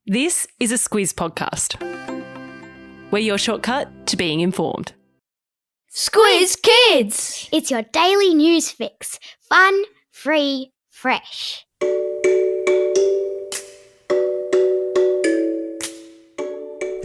This is a Squiz podcast. We're your shortcut to being informed. Squiz Kids! It's your daily news fix. Fun, free, fresh.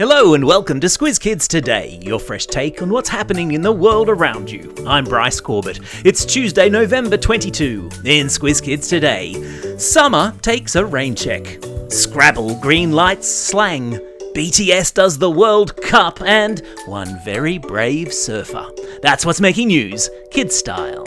Hello and welcome to Squiz Kids Today, your fresh take on what's happening in the world around you. I'm Bryce Corbett. It's Tuesday, November 22. In Squiz Kids Today, summer takes a rain check. Scrabble green lights slang. BTS does the World Cup and one very brave surfer. That's what's making news, kids style.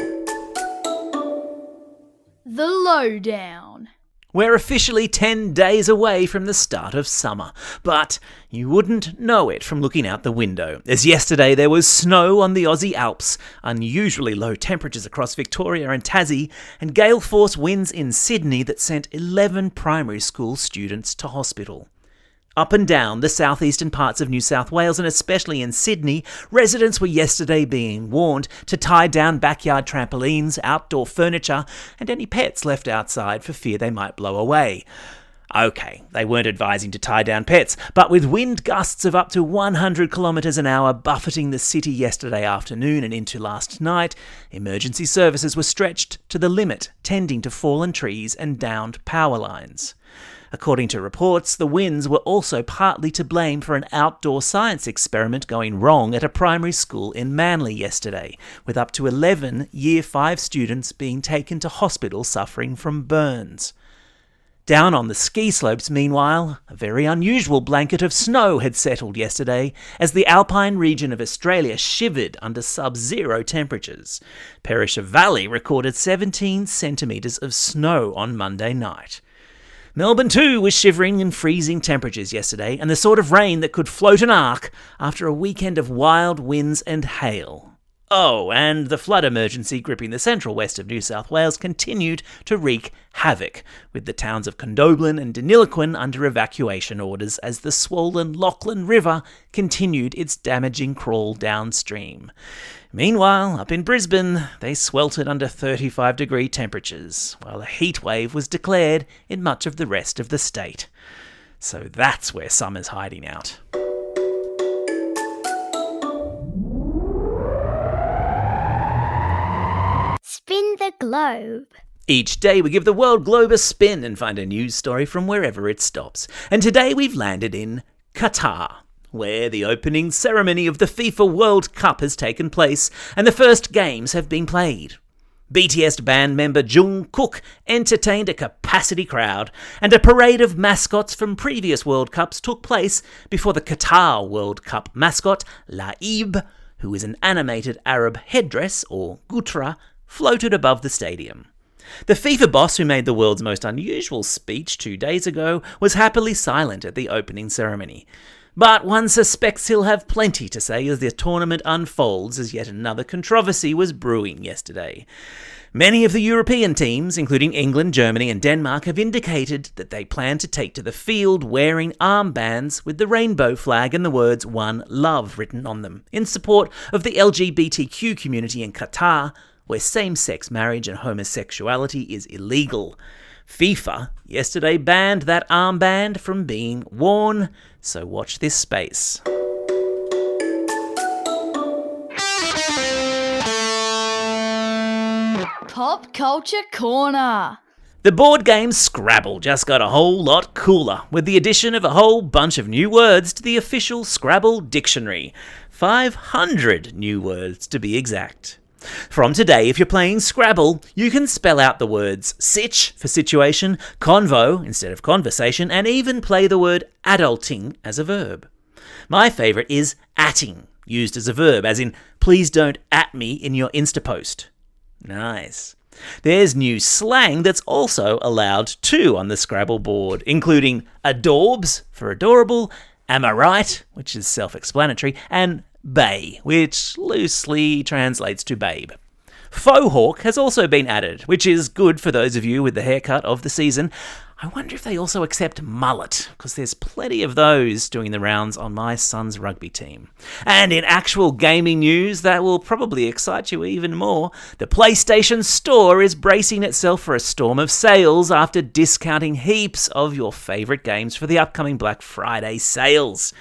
The lowdown. We're officially 10 days away from the start of summer, but you wouldn't know it from looking out the window, as yesterday there was snow on the Aussie Alps, unusually low temperatures across Victoria and Tassie, and gale force winds in Sydney that sent 11 primary school students to hospital. Up and down the southeastern parts of New South Wales, and especially in Sydney, residents were yesterday being warned to tie down backyard trampolines, outdoor furniture, and any pets left outside for fear they might blow away. Okay, they weren't advising to tie down pets, but with wind gusts of up to 100 kilometres an hour buffeting the city yesterday afternoon and into last night, emergency services were stretched to the limit, tending to fallen trees and downed power lines. According to reports, the winds were also partly to blame for an outdoor science experiment going wrong at a primary school in Manly yesterday, with up to 11 Year 5 students being taken to hospital suffering from burns. Down on the ski slopes, meanwhile, a very unusual blanket of snow had settled yesterday as the alpine region of Australia shivered under sub-zero temperatures. Perisher Valley recorded 17 centimetres of snow on Monday night. Melbourne too was shivering in freezing temperatures yesterday, and the sort of rain that could float an ark after a weekend of wild winds and hail. Oh, and the flood emergency gripping the central west of New South Wales continued to wreak havoc, with the towns of Condobolin and Deniliquin under evacuation orders as the swollen Lachlan River continued its damaging crawl downstream. Meanwhile, up in Brisbane, they sweltered under 35-degree temperatures, while a heat wave was declared in much of the rest of the state. So that's where summer's hiding out. Spin the globe. Each day we give the world globe a spin and find a news story from wherever it stops. And today we've landed in Qatar, where the opening ceremony of the FIFA World Cup has taken place and the first games have been played. BTS band member Jungkook entertained a capacity crowd, and a parade of mascots from previous World Cups took place before the Qatar World Cup mascot, Laib, who is an animated Arab headdress, or gutra, floated above the stadium. The FIFA boss, who made the world's most unusual speech 2 days ago, was happily silent at the opening ceremony. But one suspects he'll have plenty to say as the tournament unfolds, as yet another controversy was brewing yesterday. Many of the European teams, including England, Germany and Denmark, have indicated that they plan to take to the field wearing armbands with the rainbow flag and the words One Love written on them, in support of the LGBTQ community in Qatar, where same-sex marriage and homosexuality is illegal. FIFA yesterday banned that armband from being worn, so watch this space. Pop Culture Corner. The board game Scrabble just got a whole lot cooler, with the addition of a whole bunch of new words to the official Scrabble dictionary. 500 new words to be exact. From today, if you're playing Scrabble, you can spell out the words sitch for situation, convo instead of conversation, and even play the word adulting as a verb. My favourite is atting, used as a verb, as in, please don't at me in your Insta post. Nice. There's new slang that's also allowed too on the Scrabble board, including adorbs for adorable, am I right, which is self-explanatory, and bay, which loosely translates to babe. Faux hawk has also been added, which is good for those of you with the haircut of the season. I wonder if they also accept mullet, because there's plenty of those doing the rounds on my son's rugby team. And in actual gaming news that will probably excite you even more, the PlayStation Store is bracing itself for a storm of sales after discounting heaps of your favourite games for the upcoming Black Friday sales.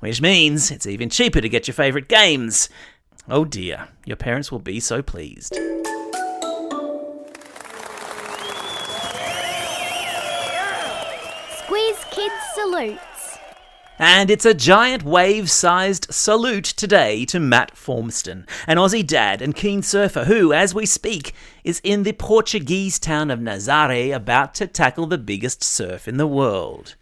Which means it's even cheaper to get your favourite games. Oh dear, your parents will be so pleased. Squiz Kids salutes. And it's a giant wave-sized salute today to Matt Fromston, an Aussie dad and keen surfer who, as we speak, is in the Portuguese town of Nazare about to tackle the biggest surf in the world.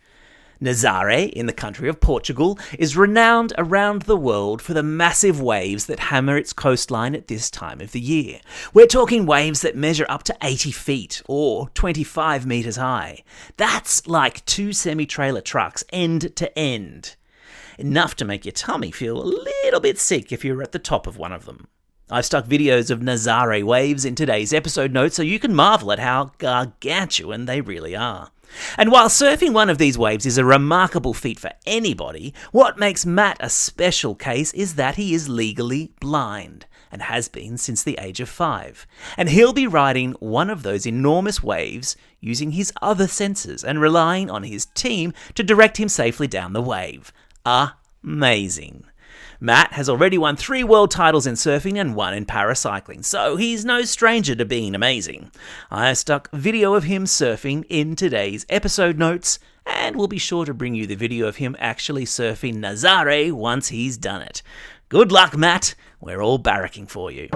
Nazare, in the country of Portugal, is renowned around the world for the massive waves that hammer its coastline at this time of the year. We're talking waves that measure up to 80 feet, or 25 metres high. That's like 2 semi-trailer trucks, end to end. Enough to make your tummy feel a little bit sick if you're at the top of one of them. I've stuck videos of Nazare waves in today's episode notes so you can marvel at how gargantuan they really are. And while surfing one of these waves is a remarkable feat for anybody, what makes Matt a special case is that he is legally blind, and has been since the age of 5. And he'll be riding one of those enormous waves using his other senses and relying on his team to direct him safely down the wave. Amazing. Matt has already won 3 world titles in surfing and 1 in paracycling, so he's no stranger to being amazing. I stuck video of him surfing in today's episode notes, and we'll be sure to bring you the video of him actually surfing Nazare once he's done it. Good luck, Matt. We're all barracking for you.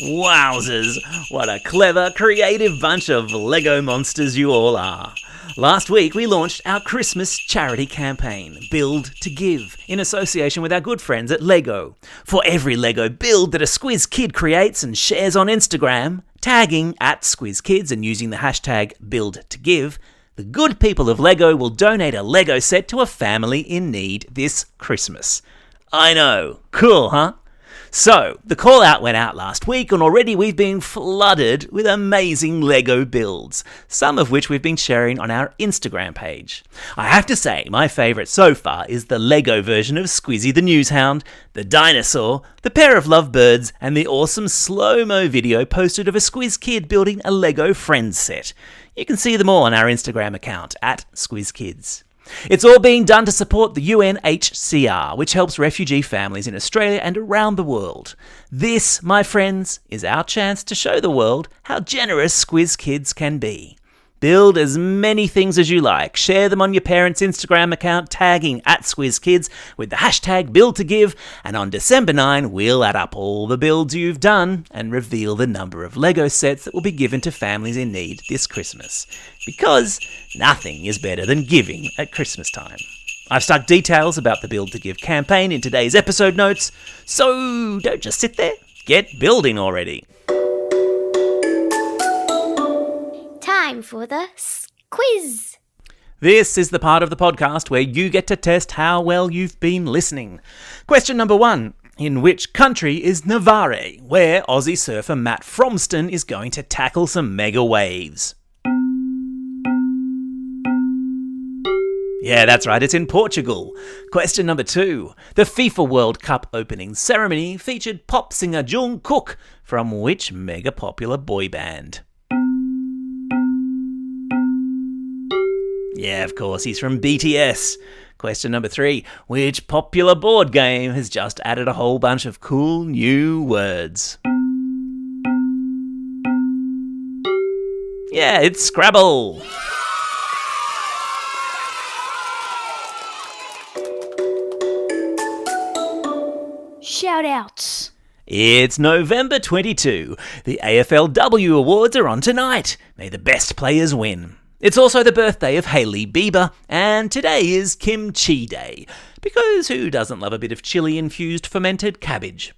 Wowzers, what a clever, creative bunch of Lego monsters you all are. Last week we launched our Christmas charity campaign, Build to Give, in association with our good friends at Lego. For every Lego build that a Squiz Kid creates and shares on Instagram, tagging @SquizKids and using the hashtag #BuildToGive, the good people of Lego will donate a Lego set to a family in need this Christmas. I know, cool, huh? So, the call out went out last week and already we've been flooded with amazing Lego builds, some of which we've been sharing on our Instagram page. I have to say, my favourite so far is the Lego version of Squizzy the Newshound, the dinosaur, the pair of lovebirds, and the awesome slow-mo video posted of a Squiz Kid building a Lego Friends set. You can see them all on our Instagram account, @SquizKids. It's all being done to support the UNHCR, which helps refugee families in Australia and around the world. This, my friends, is our chance to show the world how generous Squiz Kids can be. Build as many things as you like. Share them on your parents' Instagram account, tagging @SquizKids with the hashtag #BuildToGive, and on December 9, we'll add up all the builds you've done and reveal the number of Lego sets that will be given to families in need this Christmas. Because nothing is better than giving at Christmas time. I've stuck details about the Build to Give campaign in today's episode notes, so don't just sit there, get building already. Time for the quiz. This is the part of the podcast where you get to test how well you've been listening. Question number 1. In which country is Nazare, where Aussie surfer Matt Fromston is going to tackle some mega waves? Yeah, that's right, it's in Portugal. Question number 2. The FIFA World Cup opening ceremony featured pop singer Jungkook from which mega popular boy band? Yeah, of course, he's from BTS. Question number 3. Which popular board game has just added a whole bunch of cool new words? Yeah, it's Scrabble. Shout-outs. It's November 22. The AFLW Awards are on tonight. May the best players win. It's also the birthday of Hailey Bieber, and today is Kimchi Day, because who doesn't love a bit of chili-infused fermented cabbage?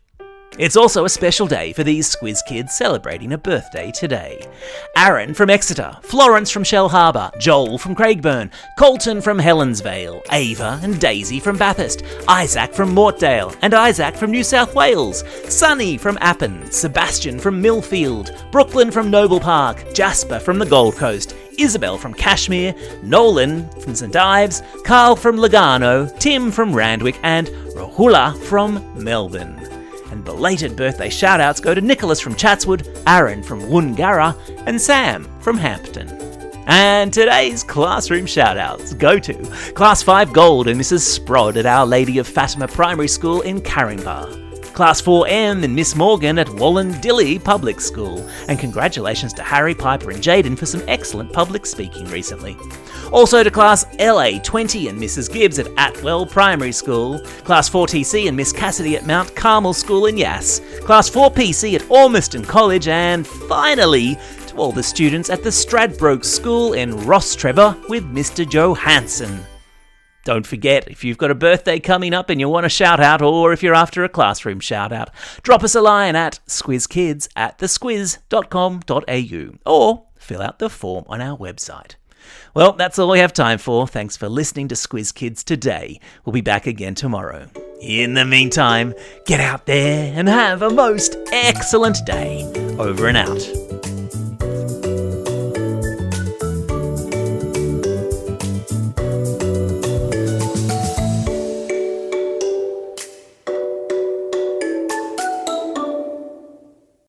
It's also a special day for these Squiz Kids celebrating a birthday today. Aaron from Exeter, Florence from Shell Harbour, Joel from Craigburn, Colton from Helensvale, Ava and Daisy from Bathurst, Isaac from Mortdale and Isaac from New South Wales, Sunny from Appin, Sebastian from Millfield, Brooklyn from Noble Park, Jasper from the Gold Coast, Isabel from Kashmir, Nolan from St Ives, Carl from Lugano, Tim from Randwick and Rahula from Melbourne. And belated birthday shout-outs go to Nicholas from Chatswood, Aaron from Woongarra and Sam from Hampton. And today's classroom shout-outs go to Class 5 Gold and Mrs Sprod at Our Lady of Fatima Primary School in Caringbah, Class 4M and Miss Morgan at Wallandilly Public School, and congratulations to Harry, Piper and Jaden for some excellent public speaking recently. Also to Class LA20 and Mrs Gibbs at Atwell Primary School, Class 4TC and Miss Cassidy at Mount Carmel School in Yass, Class 4PC at Ormiston College, and finally to all the students at the Stradbroke School in Rostrevor with Mr Johansson. Don't forget, if you've got a birthday coming up and you want a shout out, or if you're after a classroom shout out, drop us a line at squizkids@thesquiz.com.au or fill out the form on our website. Well, that's all we have time for. Thanks for listening to Squiz Kids today. We'll be back again tomorrow. In the meantime, get out there and have a most excellent day. Over and out.